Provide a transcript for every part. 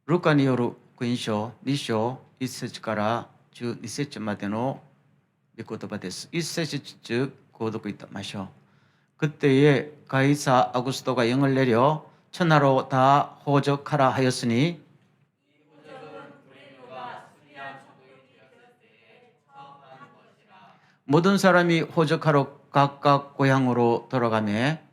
ルカによる福音書2章1節から12節までの御言葉です。1節쭉 고독 있다 마셔. 그때에 가이사 아구스토가 영을 내려 천하로 다 호적하라 하였으니 모든 사람이 호적하러 각각 고향으로 돌아가매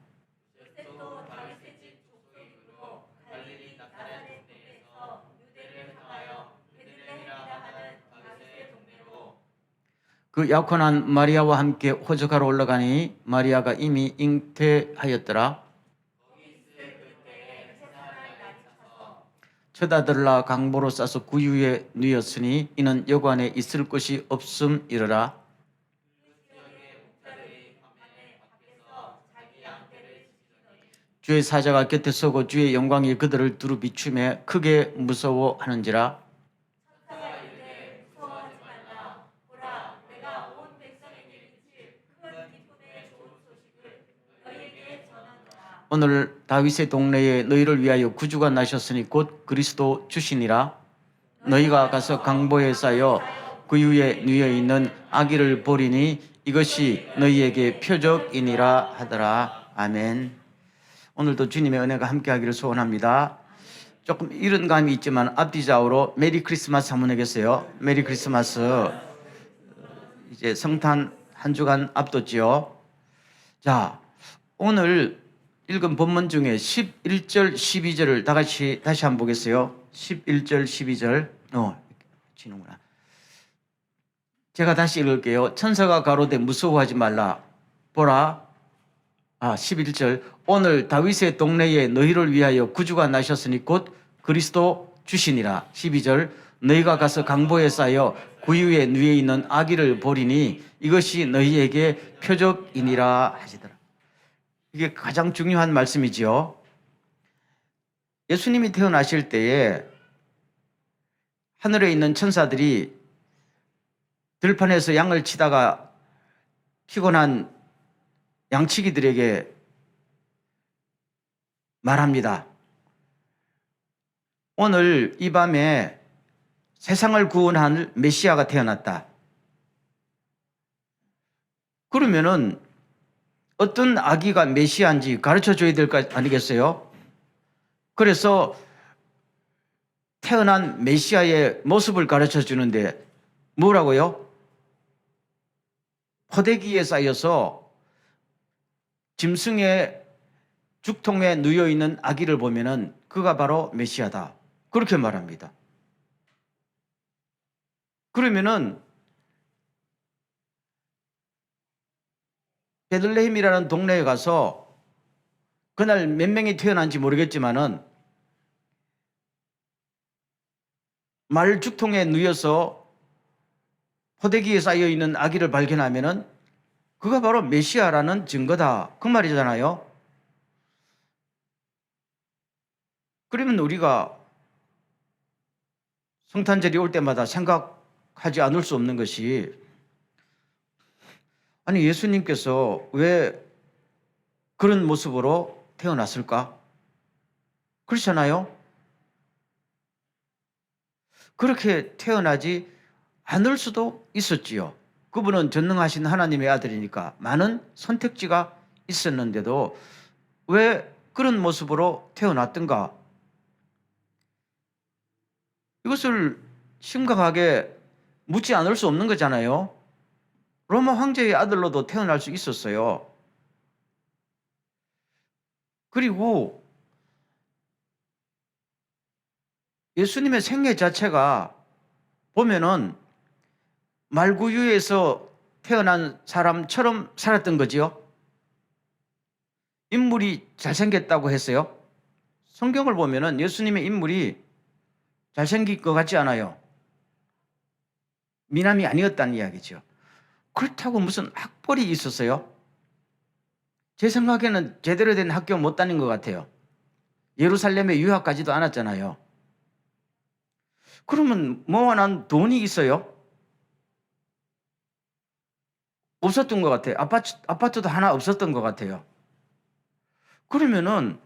그 약혼한 마리아와 함께 호적하러 올라가니 마리아가 이미 잉태하였더라. 처다들라 강보로 싸서 구유에 누였으니 이는 여관에 있을 곳이 없음이러라. 주의 사자가 곁에 서고 주의 영광이 그들을 두루 비추매 크게 무서워하는지라. 오늘 다윗의 동네에 너희를 위하여 구주가 나셨으니 곧 그리스도 주시니라. 너희가 가서 강보에 쌓여 그 위에 누여 있는 아기를 보리니 이것이 너희에게 표적이니라 하더라. 아멘. 오늘도 주님의 은혜가 함께하기를 소원합니다. 조금 이른 감이 있지만 앞뒤좌우로 메리 크리스마스 한번 하겠어요. 메리 크리스마스. 이제 성탄 한 주간 앞뒀지요. 자, 오늘 읽은 본문 중에 11절, 12절을 다 같이 다시 한번 보겠어요. 11절, 12절. 지는구나. 제가 다시 읽을게요. 천사가 가로되 무서워하지 말라. 보라. 11절. 오늘 다윗의 동네에 너희를 위하여 구주가 나셨으니 곧 그리스도 주시니라. 12절. 너희가 가서 강보에 쌓여 그 위에 누워 있는 아기를 보리니 이것이 너희에게 표적이니라 하시더라. 이게 가장 중요한 말씀이지요. 예수님이 태어나실 때에 하늘에 있는 천사들이 들판에서 양을 치다가 피곤한 양치기들에게 말합니다. 오늘 이 밤에 세상을 구원할 메시아가 태어났다. 그러면은 어떤 아기가 메시아인지 가르쳐 줘야 될 거 아니겠어요? 그래서 태어난 메시아의 모습을 가르쳐 주는데 뭐라고요? 포대기에 쌓여서 짐승의 죽통에 누워 있는 아기를 보면은 그가 바로 메시아다. 그렇게 말합니다. 그러면은 베들레헴이라는 동네에 가서 그날 몇 명이 태어난지 모르겠지만은 말 죽통에 누워서 포대기에 쌓여 있는 아기를 발견하면은 그가 바로 메시아라는 증거다. 그 말이잖아요. 그러면 우리가 성탄절이 올 때마다 생각하지 않을 수 없는 것이 아니 예수님께서 왜 그런 모습으로 태어났을까? 그렇잖아요. 그렇게 태어나지 않을 수도 있었지요. 그분은 전능하신 하나님의 아들이니까 많은 선택지가 있었는데도 왜 그런 모습으로 태어났던가? 이것을 심각하게 묻지 않을 수 없는 거잖아요. 로마 황제의 아들로도 태어날 수 있었어요. 그리고 예수님의 생애 자체가 보면은 말구유에서 태어난 사람처럼 살았던 거지요. 인물이 잘생겼다고 했어요. 성경을 보면은 예수님의 인물이 잘생긴 것 같지 않아요. 미남이 아니었다는 이야기죠. 그렇다고 무슨 학벌이 있었어요? 제 생각에는 제대로 된 학교 못 다닌 것 같아요. 예루살렘에 유학 가지도 않았잖아요. 그러면 모아난 돈이 있어요? 없었던 것 같아요. 아파트도 하나 없었던 것 같아요. 그러면은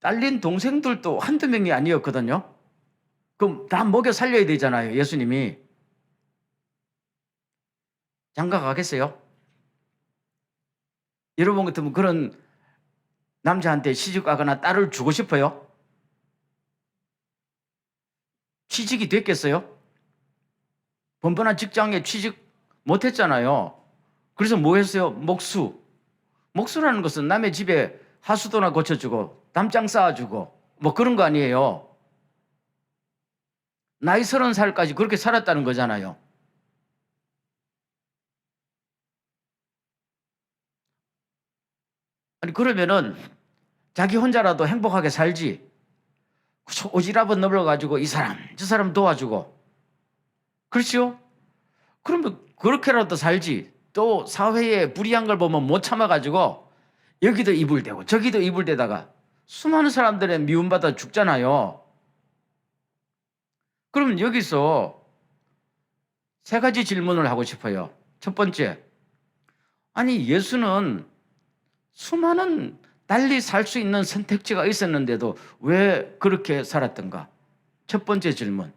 딸린 동생들도 한두 명이 아니었거든요. 그럼 다 먹여 살려야 되잖아요, 예수님이. 장가 가겠어요? 여러분 같으면 그런 남자한테 시집 가거나 딸을 주고 싶어요? 취직이 됐겠어요? 번번한 직장에 취직 못했잖아요. 그래서 뭐 했어요? 목수. 목수라는 것은 남의 집에 하수도나 고쳐주고 담장 쌓아주고 뭐 그런 거 아니에요. 나이 30살까지 그렇게 살았다는 거잖아요. 아니 그러면은 자기 혼자라도 행복하게 살지. 오지랖은 넓어가지고 이 사람 저 사람 도와주고 그렇죠? 그러면 그렇게라도 살지. 또 사회에 불이한 걸 보면 못 참아가지고 여기도 이불 대고 저기도 이불 대다가 수많은 사람들의 미움받아 죽잖아요. 그러면 여기서 세 가지 질문을 하고 싶어요. 첫 번째, 아니 예수는 수많은 달리 살 수 있는 선택지가 있었는데도 왜 그렇게 살았던가? 첫 번째 질문.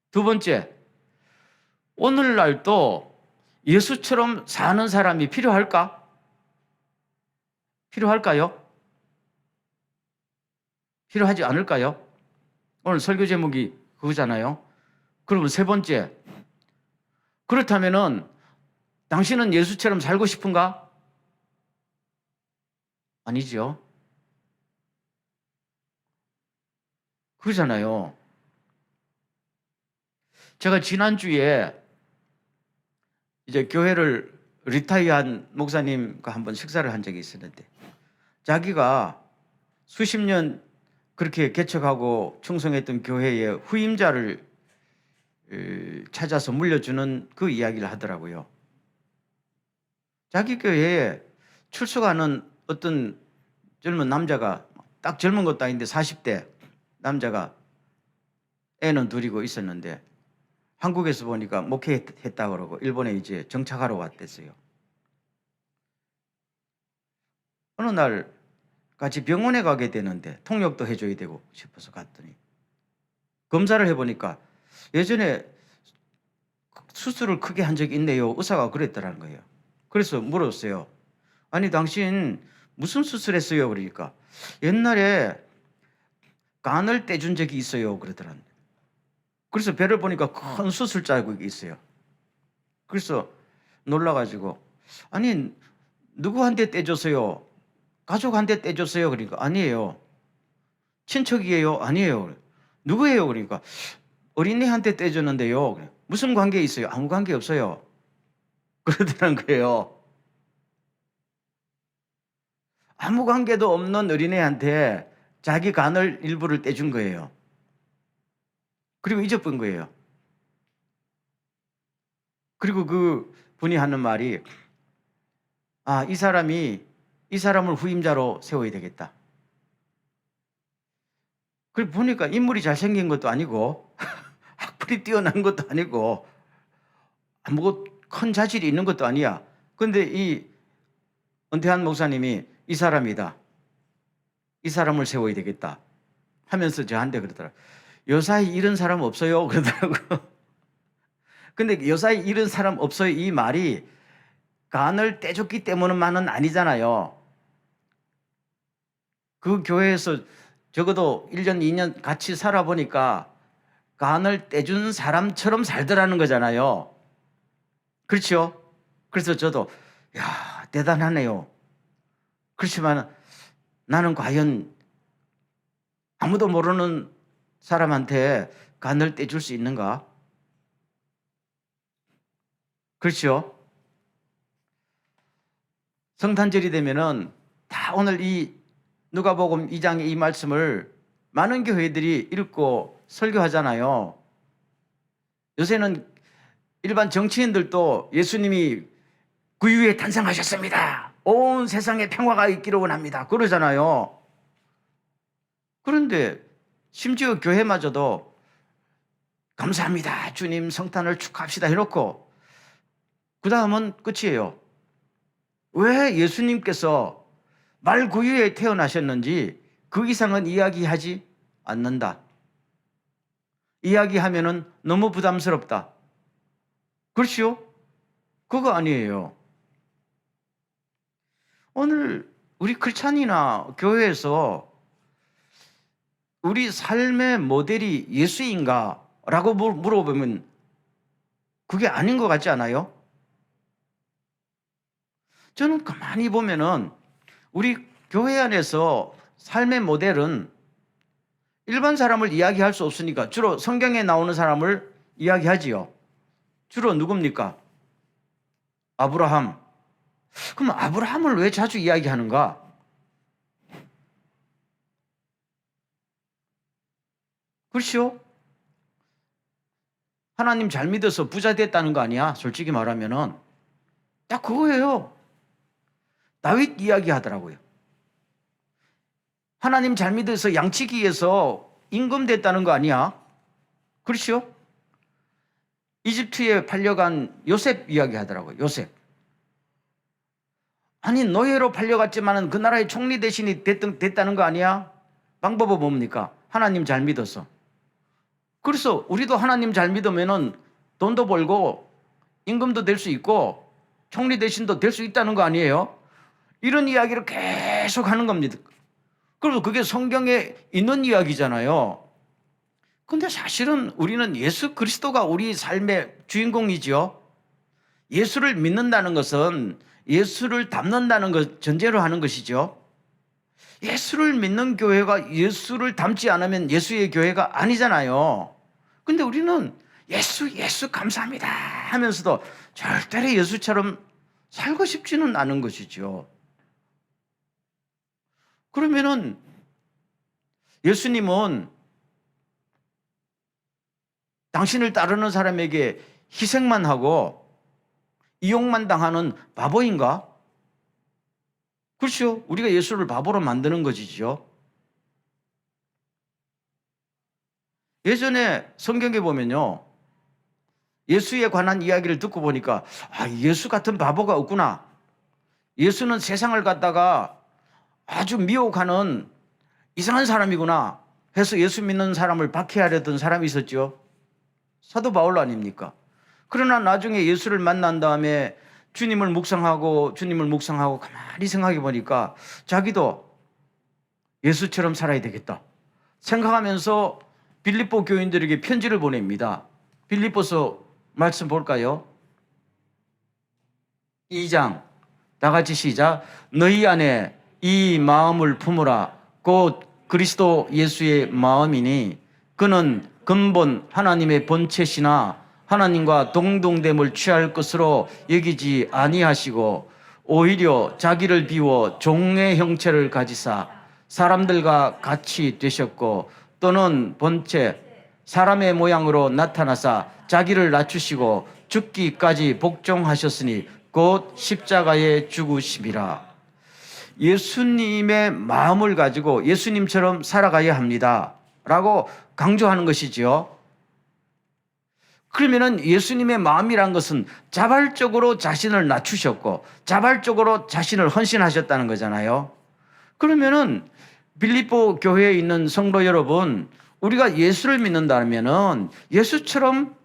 두 번째, 오늘날도 예수처럼 사는 사람이 필요할까? 필요할까요? 필요하지 않을까요? 오늘 설교 제목이 그거잖아요. 그러면 세 번째, 그렇다면은 당신은 예수처럼 살고 싶은가? 아니죠. 그러잖아요. 제가 지난주에 이제 교회를 리타이어한 목사님과 한번 식사를 한 적이 있었는데 자기가 수십 년 그렇게 개척하고 충성했던 교회에 후임자를 찾아서 물려주는 그 이야기를 하더라고요. 자기 교회에 출석하는 어떤 젊은 남자가 딱 젊은 것도 아닌데 40대 남자가 애는 둘이고 있었는데 한국에서 보니까 목회했다 그러고 일본에 이제 정착하러 왔댔어요. 어느 날 같이 병원에 가게 되는데 통역도 해줘야 되고 싶어서 갔더니 검사를 해보니까 예전에 수술을 크게 한 적이 있네요. 의사가 그랬더라는 거예요. 그래서 물었어요. 아니 당신 무슨 수술했어요? 그러니까 옛날에 간을 떼준 적이 있어요. 그러더라는 거예요. 그래서 배를 보니까 큰 수술 자국이 있어요. 그래서 놀라가지고 아니 누구한테 떼줬어요? 가족한테 떼줬어요? 그러니까 아니에요. 친척이에요? 아니에요. 누구예요? 그러니까 어린이한테 떼줬는데요. 무슨 관계 있어요? 아무 관계 없어요. 그러더라는 거예요. 아무 관계도 없는 어린애한테 자기 간을 일부를 떼준 거예요. 그리고 잊어본 거예요. 그리고 그 분이 하는 말이 이 사람이 이 사람을 후임자로 세워야 되겠다. 그리고 보니까 인물이 잘생긴 것도 아니고 학벌이 뛰어난 것도 아니고 아무것도 큰 자질이 있는 것도 아니야. 근데 이 은퇴한 목사님이 이 사람이다. 이 사람을 세워야 되겠다 하면서 저한테 그러더라. 요사이 이런 사람 없어요. 그러더라고. 근데 요사이 이런 사람 없어요. 이 말이 간을 떼줬기 때문만은 아니잖아요. 그 교회에서 적어도 1년, 2년 같이 살아보니까 간을 떼준 사람처럼 살더라는 거잖아요. 그렇죠? 그래서 저도 야 대단하네요. 그렇지만 나는 과연 아무도 모르는 사람한테 간을 떼줄 수 있는가? 그렇죠? 성탄절이 되면은 다 오늘 이 누가복음 2장의 이 말씀을 많은 교회들이 읽고 설교하잖아요. 요새는 일반 정치인들도 예수님이 그 이후에 탄생하셨습니다. 온 세상에 평화가 있기를 원합니다. 그러잖아요. 그런데 심지어 교회마저도 감사합니다. 주님 성탄을 축하합시다 해놓고 그 다음은 끝이에요. 왜 예수님께서 말 구유에 태어나셨는지 그 이상은 이야기하지 않는다. 이야기하면은 너무 부담스럽다. 그렇지요? 그거 아니에요. 오늘 우리 크리스찬이나 교회에서 우리 삶의 모델이 예수인가? 라고 물어보면 그게 아닌 것 같지 않아요? 저는 가만히 보면은 우리 교회 안에서 삶의 모델은 일반 사람을 이야기할 수 없으니까 주로 성경에 나오는 사람을 이야기하지요. 주로 누굽니까? 아브라함. 그럼 아브라함을 왜 자주 이야기하는가? 그렇죠? 하나님 잘 믿어서 부자 됐다는 거 아니야? 솔직히 말하면은 딱 그거예요. 다윗 이야기하더라고요. 하나님 잘 믿어서 양치기에서 임금 됐다는 거 아니야? 그렇죠? 이집트에 팔려간 요셉 이야기하더라고요. 요셉. 아니 노예로 팔려갔지만 그 나라의 총리 대신이 됐다는 거 아니야? 방법은 뭡니까? 하나님 잘 믿어서. 그래서 우리도 하나님 잘 믿으면은 돈도 벌고 임금도 될 수 있고 총리 대신도 될 수 있다는 거 아니에요? 이런 이야기를 계속 하는 겁니다. 그래서 그게 성경에 있는 이야기잖아요. 근데 사실은 우리는 예수 그리스도가 우리 삶의 주인공이지요. 예수를 믿는다는 것은 예수를 닮는다는 것 전제로 하는 것이죠. 예수를 믿는 교회가 예수를 닮지 않으면 예수의 교회가 아니잖아요. 근데 우리는 예수 감사합니다 하면서도 절대로 예수처럼 살고 싶지는 않은 것이죠. 그러면은 예수님은 당신을 따르는 사람에게 희생만 하고 이용만 당하는 바보인가? 그렇죠. 우리가 예수를 바보로 만드는 것이죠. 예전에 성경에 보면요. 예수에 관한 이야기를 듣고 보니까 예수 같은 바보가 없구나. 예수는 세상을 갖다가 아주 미혹하는 이상한 사람이구나 해서 예수 믿는 사람을 박해하려던 사람이 있었죠. 사도 바울 아닙니까? 그러나 나중에 예수를 만난 다음에 주님을 묵상하고 가만히 생각해 보니까 자기도 예수처럼 살아야 되겠다 생각하면서 빌립보 교인들에게 편지를 보냅니다. 빌립보서 말씀 볼까요? 2장 다 같이 시작. 너희 안에 이 마음을 품으라. 곧 그리스도 예수의 마음이니 그는 근본 하나님의 본체시나 하나님과 동등됨을 취할 것으로 여기지 아니하시고 오히려 자기를 비워 종의 형체를 가지사 사람들과 같이 되셨고 또는 본체 사람의 모양으로 나타나사 자기를 낮추시고 죽기까지 복종하셨으니 곧 십자가에 죽으심이라. 예수님의 마음을 가지고 예수님처럼 살아가야 합니다 라고 강조하는 것이지요. 그러면은 예수님의 마음이란 것은 자발적으로 자신을 낮추셨고 자발적으로 자신을 헌신하셨다는 거잖아요. 그러면은 빌립보 교회에 있는 성도 여러분, 우리가 예수를 믿는다면은 예수처럼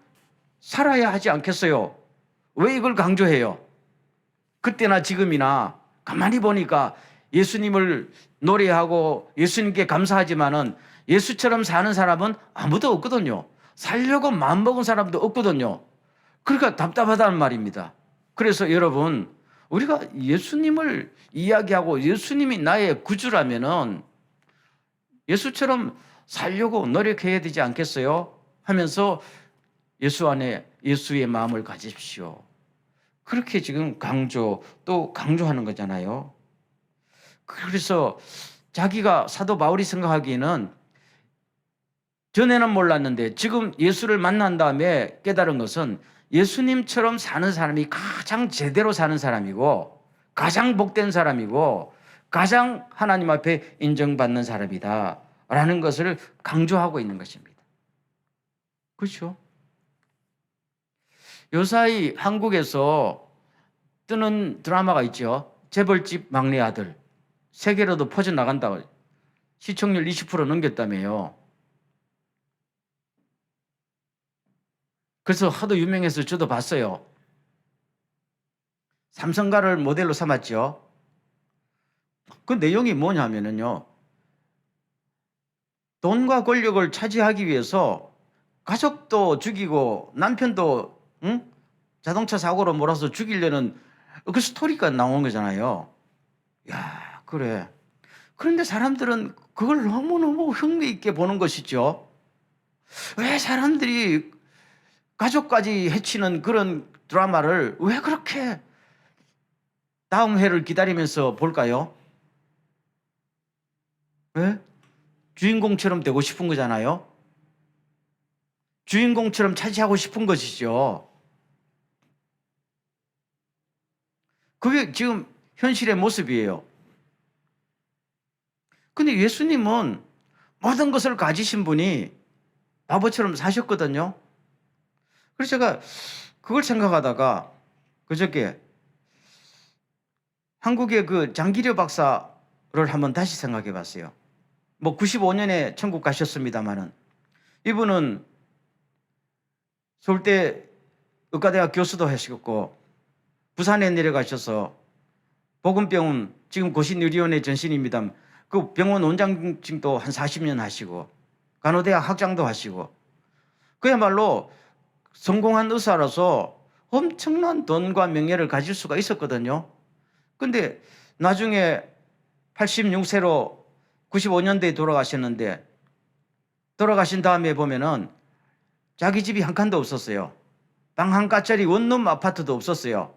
살아야 하지 않겠어요? 왜 이걸 강조해요? 그때나 지금이나 가만히 보니까 예수님을 노래하고 예수님께 감사하지만은 예수처럼 사는 사람은 아무도 없거든요. 살려고 마음먹은 사람도 없거든요. 그러니까 답답하다는 말입니다. 그래서 여러분, 우리가 예수님을 이야기하고 예수님이 나의 구주라면은 예수처럼 살려고 노력해야 되지 않겠어요? 하면서 예수 안에 예수의 마음을 가지십시오. 그렇게 지금 또 강조하는 거잖아요. 그래서 자기가 사도 바울이 생각하기에는 전에는 몰랐는데 지금 예수를 만난 다음에 깨달은 것은 예수님처럼 사는 사람이 가장 제대로 사는 사람이고 가장 복된 사람이고 가장 하나님 앞에 인정받는 사람이다 라는 것을 강조하고 있는 것입니다. 그렇죠? 요사이 한국에서 뜨는 드라마가 있죠. 재벌집 막내 아들. 세계로도 퍼져나간다고. 시청률 20% 넘겼다며요. 그래서 하도 유명해서 저도 봤어요. 삼성가를 모델로 삼았죠. 그 내용이 뭐냐면요. 돈과 권력을 차지하기 위해서 가족도 죽이고 남편도 자동차 사고로 몰아서 죽이려는 그 스토리가 나온 거잖아요. 야, 그래. 그런데 사람들은 그걸 너무너무 흥미있게 보는 것이죠. 왜 사람들이 가족까지 해치는 그런 드라마를 왜 그렇게 다음 회를 기다리면서 볼까요? 왜? 주인공처럼 되고 싶은 거잖아요. 주인공처럼 차지하고 싶은 것이죠. 그게 지금 현실의 모습이에요. 근데 예수님은 모든 것을 가지신 분이 바보처럼 사셨거든요. 그래서 제가 그걸 생각하다가 그저께 한국의 그 장기려 박사를 한번 다시 생각해 봤어요. 뭐 95년에 천국 가셨습니다마는 이분은 서울대 의과대학 교수도 하셨고 부산에 내려가셔서 보건병원 지금 고신의료원의 전신입니다. 그 병원 원장직도 한 40년 하시고 간호대학 학장도 하시고 그야말로 성공한 의사라서 엄청난 돈과 명예를 가질 수가 있었거든요. 근데 나중에 86세로 95년대에 돌아가셨는데 돌아가신 다음에 보면은 자기 집이 한 칸도 없었어요. 방 한 가짜리 원룸 아파트도 없었어요.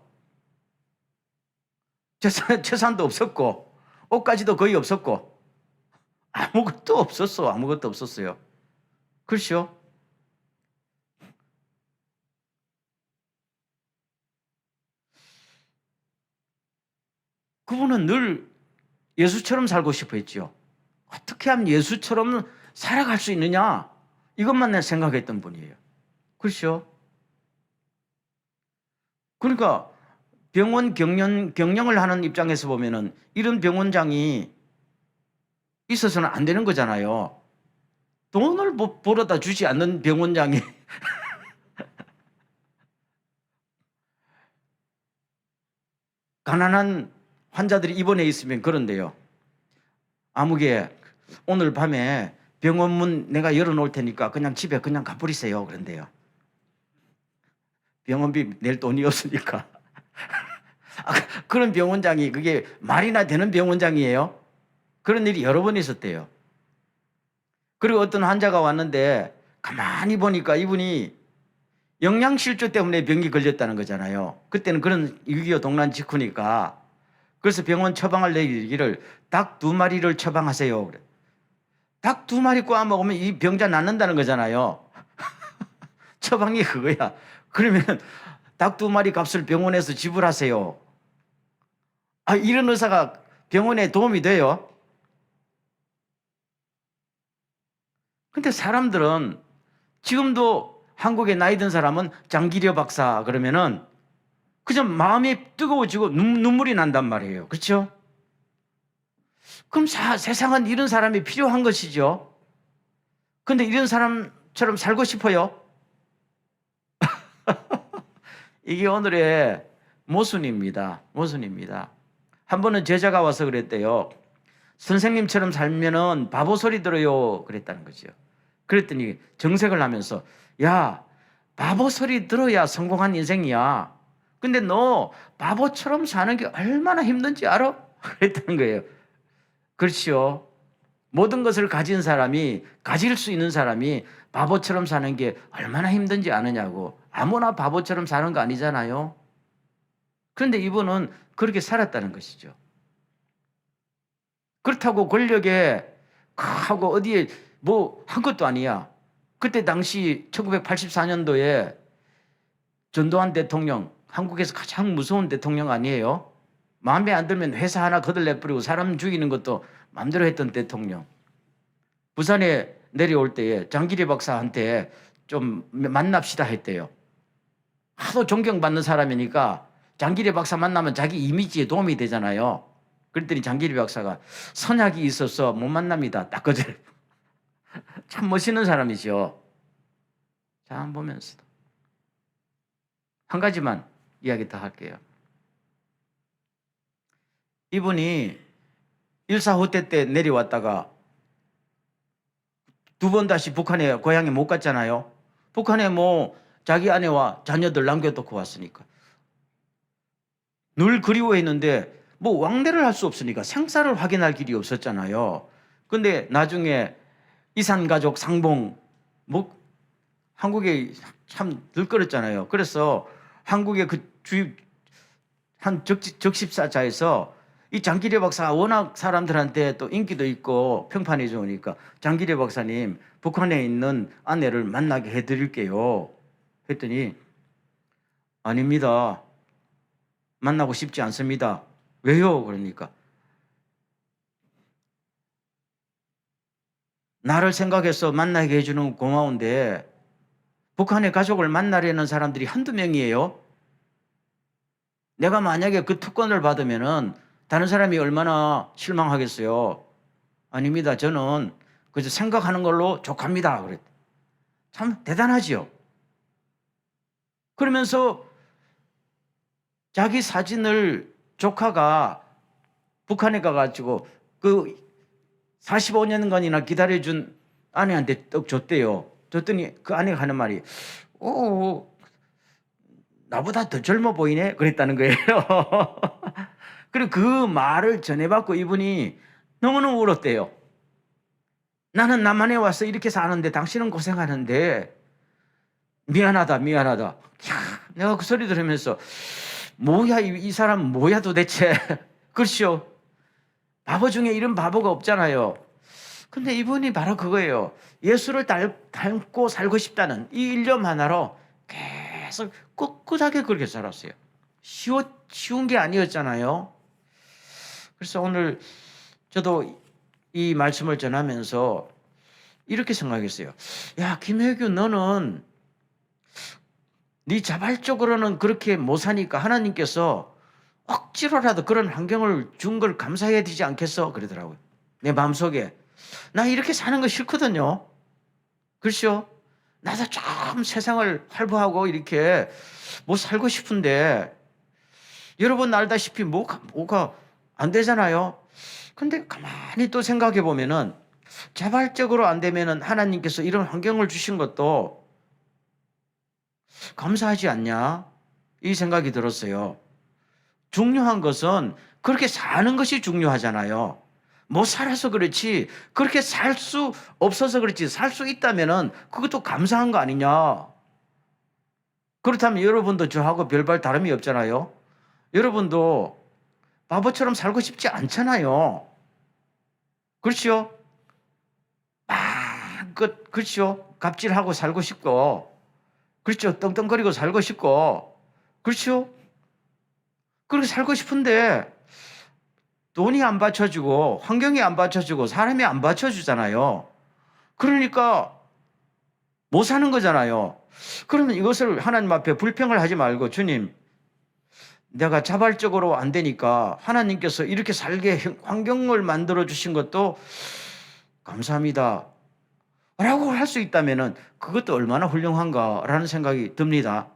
재산도 없었고 옷가지도 거의 없었고 아무것도 없었어. 아무것도 없었어요. 그렇죠? 그분은 늘 예수처럼 살고 싶어 했죠. 어떻게 하면 예수처럼 살아갈 수 있느냐? 이것만 내가 생각했던 분이에요. 그렇죠? 그러니까 병원 경영을 하는 입장에서 보면은 이런 병원장이 있어서는 안 되는 거잖아요. 돈을 벌어다 주지 않는 병원장이 가난한 환자들이 입원해 있으면 그런데요. 아무개 오늘 밤에 병원 문 내가 열어놓을 테니까 그냥 집에 그냥 가버리세요. 그런데요. 병원비 낼 돈이 없으니까. 그런 병원장이 그게 말이나 되는 병원장이에요. 그런 일이 여러 번 있었대요. 그리고 어떤 환자가 왔는데 가만히 보니까 이분이 영양실조 때문에 병이 걸렸다는 거잖아요. 그때는 그런 6.25 동란 직후니까. 그래서 병원 처방을 내기를 닭 2마리를 처방하세요. 그래. 닭 2마리 꼬아 먹으면 이 병자 낫는다는 거잖아요. 처방이 그거야. 그러면 닭 2마리 값을 병원에서 지불하세요. 이런 의사가 병원에 도움이 돼요? 근데 사람들은 지금도 한국에 나이 든 사람은 장기려 박사 그러면은 그냥 마음이 뜨거워지고 눈물이 난단 말이에요. 그렇죠? 그럼 세상은 이런 사람이 필요한 것이죠. 근데 이런 사람처럼 살고 싶어요? 이게 오늘의 모순입니다. 모순입니다. 한 번은 제자가 와서 그랬대요. 선생님처럼 살면은 바보 소리 들어요. 그랬다는 거죠. 그랬더니 정색을 하면서 야, 바보 소리 들어야 성공한 인생이야. 근데 너 바보처럼 사는 게 얼마나 힘든지 알아? 그랬다는 거예요. 그렇죠. 모든 것을 가진 사람이, 가질 수 있는 사람이 바보처럼 사는 게 얼마나 힘든지 아느냐고. 아무나 바보처럼 사는 거 아니잖아요. 그런데 이분은 그렇게 살았다는 것이죠. 그렇다고 권력에 하고 어디에 뭐 한 것도 아니야. 그때 당시 1984년도에 전두환 대통령, 한국에서 가장 무서운 대통령 아니에요? 마음에 안 들면 회사 하나 거들내버리고 사람 죽이는 것도 마음대로 했던 대통령. 부산에 내려올 때에 장기리 박사한테 좀 만납시다 했대요. 하도 존경받는 사람이니까 장기리 박사 만나면 자기 이미지에 도움이 되잖아요. 그랬더니 장기리 박사가 선약이 있어서 못 만납니다. 딱 그죠? 참 멋있는 사람이죠. 자, 한번 보면서도. 한 가지만 이야기 더 할게요. 이분이 1사 후퇴 때 내려왔다가 두 번 다시 북한에 고향에 못 갔잖아요. 북한에 뭐 자기 아내와 자녀들 남겨두고 왔으니까. 늘 그리워했는데 뭐 왕래를 할 수 없으니까 생사를 확인할 길이 없었잖아요. 근데 나중에 이산가족 상봉 뭐 한국에 참 들끓었잖아요. 그래서 한국의 그 주입 한 적십사자에서 이 장기려 박사가 워낙 사람들한테 또 인기도 있고 평판이 좋으니까 장기려 박사님 북한에 있는 아내를 만나게 해드릴게요. 했더니 아닙니다. 만나고 싶지 않습니다. 왜요? 그러니까 나를 생각해서 만나게 해주는 건 고마운데 북한의 가족을 만나려는 사람들이 한두 명이에요. 내가 만약에 그 특권을 받으면은 다른 사람이 얼마나 실망하겠어요. 아닙니다. 저는 그저 생각하는 걸로 족합니다. 그랬. 참 대단하지요. 그러면서 자기 사진을 조카가 북한에 가가지고 그 45년간이나 기다려준 아내한테 떡 줬대요. 줬더니 그 아내가 하는 말이 나보다 더 젊어 보이네 그랬다는 거예요. 그리고 그 말을 전해받고 이분이 너무너무 울었대요. 나는 남한에 와서 이렇게 사는데 당신은 고생하는데 미안하다. 내가 그 소리 들으면서 뭐야 이 사람 뭐야 도대체. 그렇죠. 바보 중에 이런 바보가 없잖아요. 근데 이분이 바로 그거예요. 예수를 닮고 살고 싶다는 이 일념 하나로 계속 꿋꿋하게 그렇게 살았어요. 쉬운 게 아니었잖아요. 그래서 오늘 저도 이 말씀을 전하면서 이렇게 생각했어요. 야, 김혜규 너는 네 자발적으로는 그렇게 못 사니까 하나님께서 억지로라도 그런 환경을 준 걸 감사해야 되지 않겠어? 그러더라고요. 내 마음속에. 나 이렇게 사는 거 싫거든요. 그렇죠? 나도 좀 세상을 활보하고 이렇게 뭐 살고 싶은데 여러분 알다시피 뭐가 안 되잖아요. 근데 가만히 또 생각해 보면은 자발적으로 안 되면은 하나님께서 이런 환경을 주신 것도 감사하지 않냐? 이 생각이 들었어요. 중요한 것은 그렇게 사는 것이 중요하잖아요. 못 살아서 그렇지 그렇게 살 수 없어서 그렇지 살 수 있다면은 그것도 감사한 거 아니냐? 그렇다면 여러분도 저하고 별반 다름이 없잖아요. 여러분도 바보처럼 살고 싶지 않잖아요. 그렇죠? 그렇죠? 갑질하고 살고 싶고, 그렇죠? 떵떵거리고 살고 싶고, 그렇죠? 그렇게 살고 싶은데 돈이 안 받쳐주고 환경이 안 받쳐주고 사람이 안 받쳐주잖아요. 그러니까 못 사는 거잖아요. 그러면 이것을 하나님 앞에 불평을 하지 말고 주님 내가 자발적으로 안 되니까 하나님께서 이렇게 살게 환경을 만들어 주신 것도 감사합니다 라고 할 수 있다면 그것도 얼마나 훌륭한가라는 생각이 듭니다.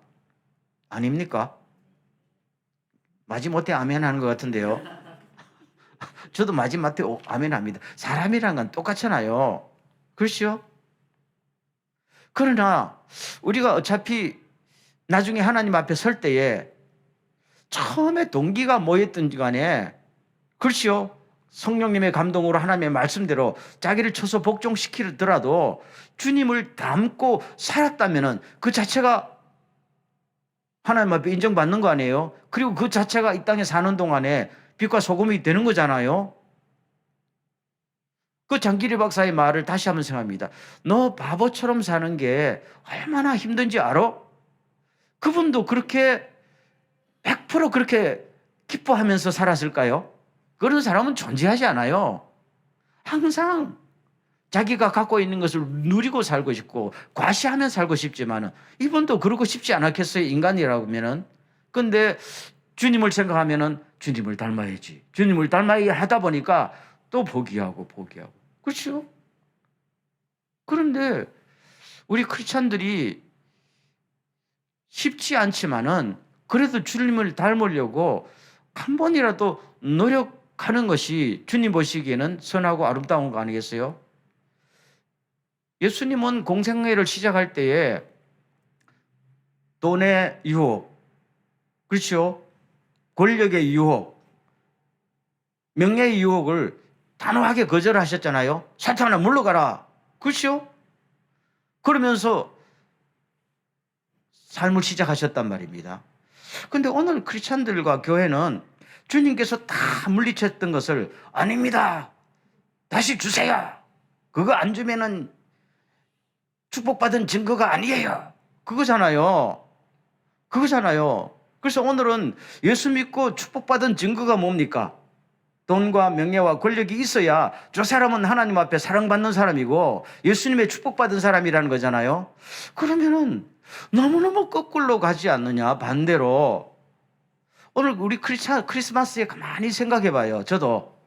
아닙니까? 마지못해 아멘 하는 것 같은데요. 저도 마지못해 아멘 합니다. 사람이란 건 똑같잖아요. 그렇죠? 그러나 우리가 어차피 나중에 하나님 앞에 설 때에 처음에 동기가 뭐였든지 간에 그렇죠? 성령님의 감동으로 하나님의 말씀대로 자기를 쳐서 복종시키더라도 주님을 닮고 살았다면 그 자체가 하나님 앞에 인정받는 거 아니에요? 그리고 그 자체가 이 땅에 사는 동안에 빛과 소금이 되는 거잖아요. 그 장기리 박사의 말을 다시 한번 생각합니다. 너 바보처럼 사는 게 얼마나 힘든지 알아? 그분도 그렇게 100% 그렇게 기뻐하면서 살았을까요? 그런 사람은 존재하지 않아요. 항상 자기가 갖고 있는 것을 누리고 살고 싶고 과시하며 살고 싶지만 이분도 그러고 싶지 않았겠어요? 인간이라면은. 근데 주님을 생각하면은 주님을 닮아야지. 주님을 닮아야 하다 보니까 또 포기하고. 그렇죠? 그런데 우리 크리스찬들이 쉽지 않지만은 그래도 주님을 닮으려고 한 번이라도 노력하는 것이 주님 보시기에는 선하고 아름다운 거 아니겠어요? 예수님은 공생애를 시작할 때에 돈의 유혹, 그렇죠? 권력의 유혹, 명예의 유혹을 단호하게 거절하셨잖아요. 사탄아 물러가라. 그렇죠? 그러면서 삶을 시작하셨단 말입니다. 그런데 오늘 크리스찬들과 교회는 주님께서 다 물리쳤던 것을 아닙니다. 다시 주세요. 그거 안 주면은 축복받은 증거가 아니에요. 그거잖아요. 그래서 오늘은 예수 믿고 축복받은 증거가 뭡니까? 돈과 명예와 권력이 있어야 저 사람은 하나님 앞에 사랑받는 사람이고 예수님의 축복받은 사람이라는 거잖아요. 그러면은 너무너무 거꾸로 가지 않느냐, 반대로. 오늘 우리 크리스마스에 가만히 생각해 봐요. 저도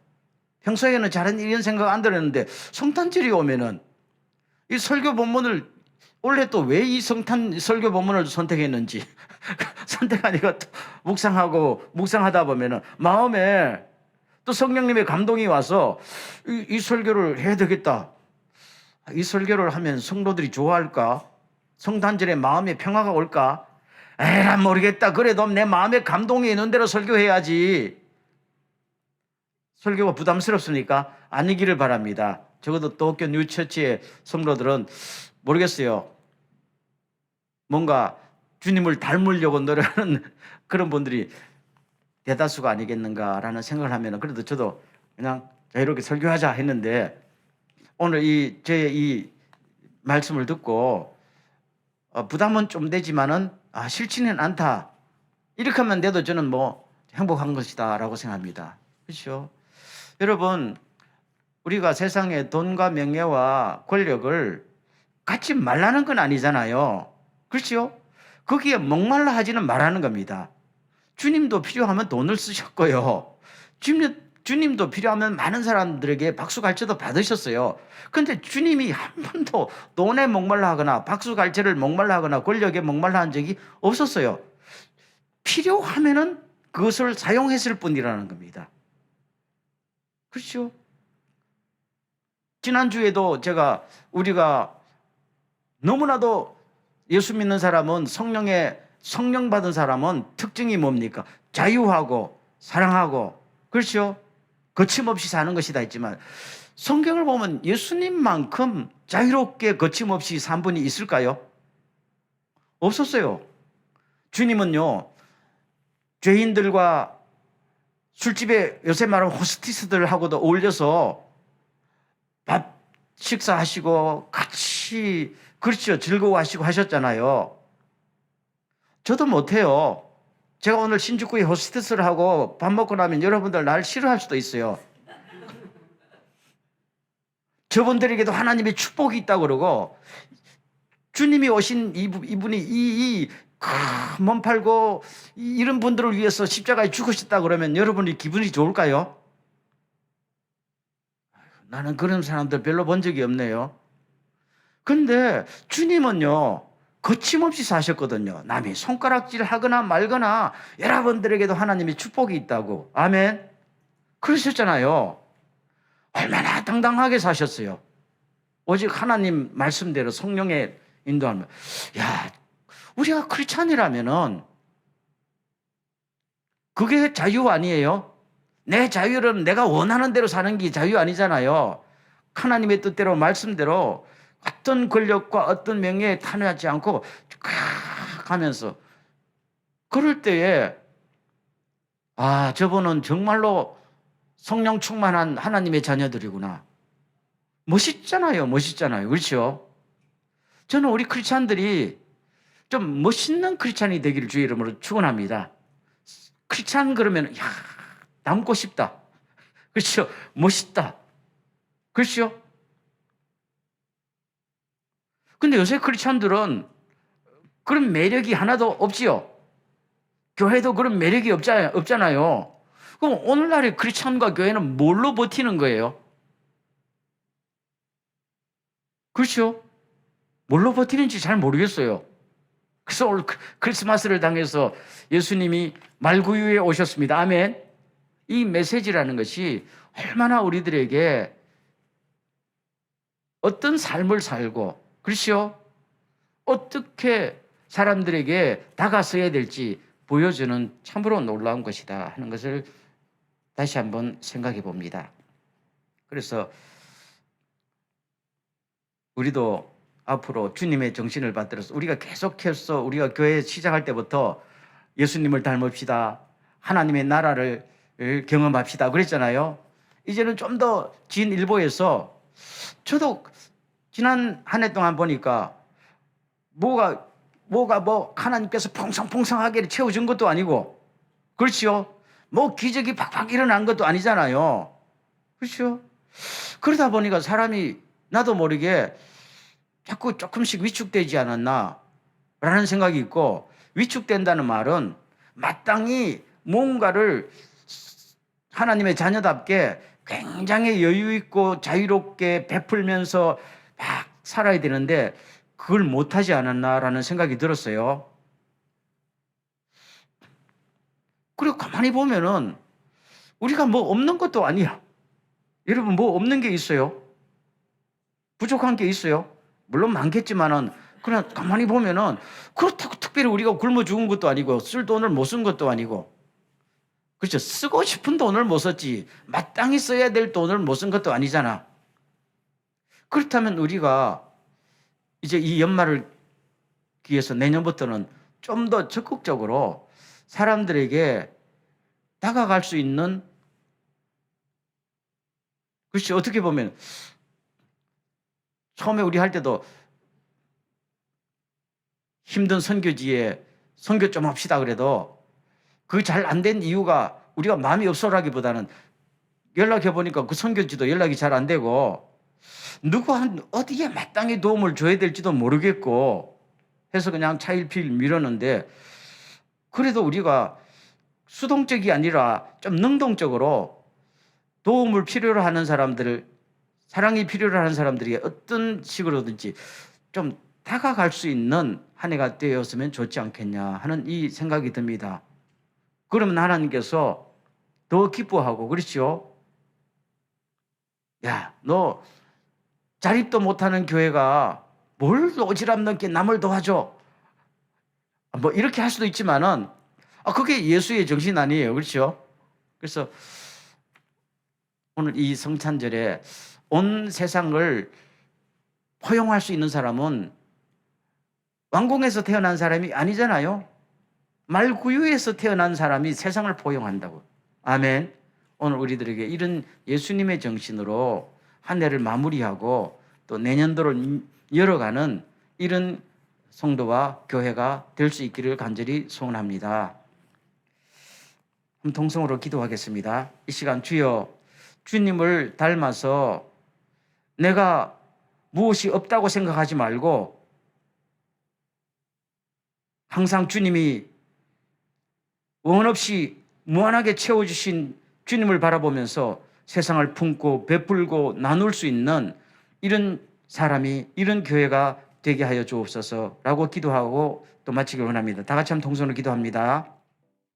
평소에는 잘한 이런 생각 안 들었는데 성탄절이 오면은 이 설교 본문을 원래 또 왜 이 설교 본문을 선택했는지 선택하니까 또 묵상하다 보면은 마음에 또 성령님의 감동이 와서 이 설교를 해야 되겠다. 이 설교를 하면 성도들이 좋아할까? 성탄절에 마음의 평화가 올까? 에라 모르겠다. 그래도 내 마음에 감동이 있는 대로 설교해야지. 설교가 부담스럽습니까? 아니기를 바랍니다. 적어도 도쿄 뉴처치의 성도들은 모르겠어요. 뭔가 주님을 닮으려고 노력하는 그런 분들이 대다수가 아니겠는가라는 생각을 하면 그래도 저도 그냥 자유롭게 설교하자 했는데 오늘 저의 이 말씀을 듣고 부담은 좀 되지만은 싫지는 않다. 이렇게 하면 돼도 저는 뭐 행복한 것이다라고 생각합니다. 그렇죠? 여러분, 우리가 세상에 돈과 명예와 권력을 갖지 말라는 건 아니잖아요. 그렇죠? 거기에 목말라 하지는 말라는 겁니다. 주님도 필요하면 돈을 쓰셨고요. 주님도 필요하면 많은 사람들에게 박수갈채도 받으셨어요. 그런데 주님이 한 번도 돈에 목말라 하거나 박수갈채를 목말라 하거나 권력에 목말라 한 적이 없었어요. 필요하면은 그것을 사용했을 뿐이라는 겁니다. 그렇죠? 지난주에도 우리가 너무나도 예수 믿는 사람은 성령 받은 사람은 특징이 뭡니까? 자유하고 사랑하고, 그렇죠? 거침없이 사는 것이다 했지만 성경을 보면 예수님만큼 자유롭게 거침없이 산 분이 있을까요? 없었어요. 주님은요, 죄인들과 술집에 요새 말하는 호스티스들하고도 어울려서 밥 식사하시고 같이, 그렇죠, 즐거워하시고 하셨잖아요. 저도 못해요. 제가 오늘 신주쿠에 호스티스를 하고 밥 먹고 나면 여러분들 날 싫어할 수도 있어요. 저분들에게도 하나님의 축복이 있다고 그러고 주님이 오신 이분이 몸 팔고 이런 분들을 위해서 십자가에 죽으셨다고 그러면 여러분이 기분이 좋을까요? 나는 그런 사람들 별로 본 적이 없네요. 근데 주님은요, 거침없이 사셨거든요. 남이 손가락질 하거나 말거나 여러분들에게도 하나님의 축복이 있다고. 아멘. 그러셨잖아요. 얼마나 당당하게 사셨어요. 오직 하나님 말씀대로 성령의 인도하면. 야, 우리가 크리스찬이라면은 그게 자유 아니에요? 내 자유는 내가 원하는 대로 사는 게 자유 아니잖아요. 하나님의 뜻대로 말씀대로 어떤 권력과 어떤 명예에 탄회하지 않고 가면서 그럴 때에 저분은 정말로 성령 충만한 하나님의 자녀들이구나. 멋있잖아요. 그렇죠? 저는 우리 크리스찬들이 좀 멋있는 크리스찬이 되기를 주의 이름으로 축원합니다. 크리스찬 그러면 닮고 싶다. 그렇죠? 멋있다. 그렇죠? 근데 요새 크리스찬들은 그런 매력이 하나도 없지요. 교회도 그런 매력이 없잖아요. 그럼 오늘날의 크리스천과 교회는 뭘로 버티는 거예요? 그렇죠? 뭘로 버티는지 잘 모르겠어요. 그래서 오늘 크리스마스를 당해서 예수님이 말구유에 오셨습니다. 아멘. 이 메시지라는 것이 얼마나 우리들에게 어떤 삶을 살고, 그렇죠? 어떻게 사람들에게 다가서야 될지 보여주는 참으로 놀라운 것이다 하는 것을 다시 한번 생각해 봅니다. 그래서 우리도 앞으로 주님의 정신을 받들어서 우리가 계속해서 우리가 교회 시작할 때부터 예수님을 닮읍시다. 하나님의 나라를 경험합시다. 그랬잖아요. 이제는 좀 더 진일보에서 저도 지난 한 해 동안 보니까 뭐가 하나님께서 풍성풍성하게 채워준 것도 아니고, 그렇죠? 뭐 기적이 팍팍 일어난 것도 아니잖아요. 그렇죠? 그러다 보니까 사람이 나도 모르게 자꾸 조금씩 위축되지 않았나 라는 생각이 있고, 위축된다는 말은 마땅히 뭔가를 하나님의 자녀답게 굉장히 여유 있고 자유롭게 베풀면서 막 살아야 되는데 그걸 못하지 않았나라는 생각이 들었어요. 그리고 가만히 보면은 우리가 뭐 없는 것도 아니야. 여러분, 뭐 없는 게 있어요? 부족한 게 있어요? 물론 많겠지만은 그냥 가만히 보면은 그렇다고 특별히 우리가 굶어 죽은 것도 아니고 쓸 돈을 못 쓴 것도 아니고, 그렇죠? 쓰고 싶은 돈을 못 썼지 마땅히 써야 될 돈을 못 쓴 것도 아니잖아. 그렇다면 우리가 이제 이 연말을 위해서 내년부터는 좀 더 적극적으로 사람들에게 다가갈 수 있는, 그렇지? 어떻게 보면 처음에 우리 할 때도 힘든 선교지에 선교 좀 합시다 그래도 그게 잘 안 된 이유가 우리가 마음이 없어라기보다는 연락해 보니까 그 선교지도 연락이 잘 안 되고 어디에 마땅히 도움을 줘야 될지도 모르겠고 해서 그냥 차일피일 미뤘는데, 그래도 우리가 수동적이 아니라 좀 능동적으로 도움을 필요로 하는 사람들을, 사랑이 필요로 하는 사람들이 어떤 식으로든지 좀 다가갈 수 있는 한 해가 되었으면 좋지 않겠냐 하는 이 생각이 듭니다. 그러면 하나님께서 더 기뻐하고, 그렇죠? 야, 너 자립도 못하는 교회가 뭘 오지랖 넓게 남을 도와줘. 뭐 이렇게 할 수도 있지만은 그게 예수의 정신 아니에요. 그렇죠? 그래서 오늘 이 성찬절에 온 세상을 포용할 수 있는 사람은 왕궁에서 태어난 사람이 아니잖아요. 말구유에서 태어난 사람이 세상을 포용한다고. 아멘. 오늘 우리들에게 이런 예수님의 정신으로 한 해를 마무리하고 또 내년도를 열어가는 이런 성도와 교회가 될 수 있기를 간절히 소원합니다. 통성으로 기도하겠습니다. 이 시간 주여, 주님을 닮아서 내가 무엇이 없다고 생각하지 말고 항상 주님이 원 없이 무한하게 채워주신 주님을 바라보면서 세상을 품고 베풀고 나눌 수 있는 이런 사람이, 이런 교회가 되게 하여 주옵소서라고 기도하고 또 마치길 원합니다. 다 같이 한번 통성으로 기도합니다.